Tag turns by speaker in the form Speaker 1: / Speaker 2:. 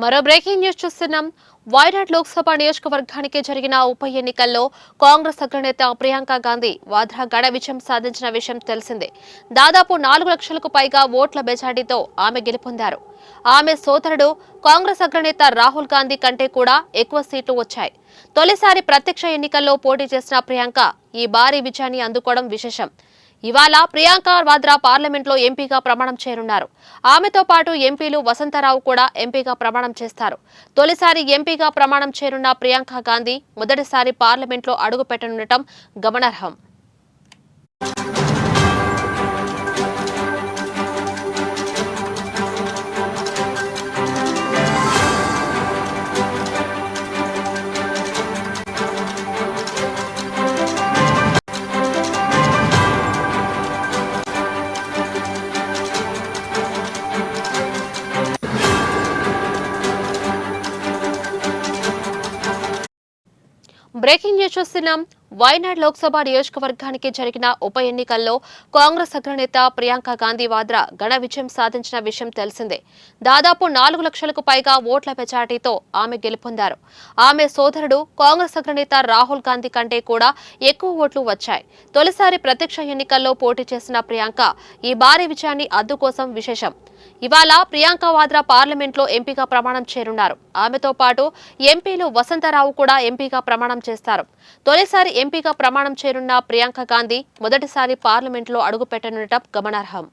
Speaker 1: మరో breaking news చూస్తున్నాం. వాయనాడ్ లోక్సభ నియోజకవర్గానికి జరిగిన ఉప ఎన్నికల్లో కాంగ్రెస్ అగ్రనేత ప్రియాంక గాంధీ వాద్రా ఘన విజయం సాధించిన విషయం తెలిసిందే. దాదాపు 4 లక్షలకు పైగా ఓట్ల మెజార్టీతో ఆమె గెలుపొందారు. ఆమె సోదరుడు కాంగ్రెస్ అగ్రనేత రాహుల్ గాంధీ కంటే కూడా ఎక్కువ సీట్లు వచ్చాయి. తొలిసారి ప్రత్యక్ష ఎన్నికల్లో పోటీ చేసిన ప్రియాంక ఈ భారీ విజయాన్ని అందుకోవడం విశేషం. ఇవాళ ప్రియాంక వాద్రా పార్లమెంట్లో ఎంపీగా ప్రమాణం చేయనున్నారు. ఆమెతో పాటు ఎంపీలు వసంతరావు కూడా ఎంపీగా ప్రమాణం చేస్తారు. తొలిసారి ఎంపీగా ప్రమాణం చేయనున్న ప్రియాంక గాంధీ మొదటిసారి పార్లమెంట్లో అడుగు పెట్టనుండటం గమనార్హం. బ్రేకింగ్ న్యూస్ చూస్తున్నాం. వాయనాడ్ లోక్సభ నియోజకవర్గానికి జరిగిన ఉప ఎన్నికల్లో కాంగ్రెస్ అగ్రనేత ప్రియాంక గాంధీ వాద్రా ఘన విజయం సాధించిన విషయం తెలిసిందే. దాదాపు 4 లక్షలకు పైగా ఓట్ల మెజార్టీతో ఆమె గెలుపొందారు. ఆమె సోదరుడు కాంగ్రెస్ అగ్రనేత రాహుల్ గాంధీ కంటే కూడా ఎక్కువ ఓట్లు వచ్చాయి. తొలిసారి ప్రత్యక్ష ఎన్నికల్లో పోటీ చేసిన ప్రియాంక ఈ భారీ విజయాన్ని అందుకోసం విశేషం. ఇవాళ ప్రియాంక వాద్రా పార్లమెంట్లో ఎంపీగా ప్రమాణం చేయనున్నారు. ఆమెతో పాటు ఎంపీలు వసంతరావు కూడా ఎంపీగా ప్రమాణం చేస్తారు. తొలిసారి ఎంపీగా ప్రమాణం చేయనున్న ప్రియాంక గాంధీ మొదటిసారి పార్లమెంట్లో అడుగు పెట్టనుండటం గమనార్హం.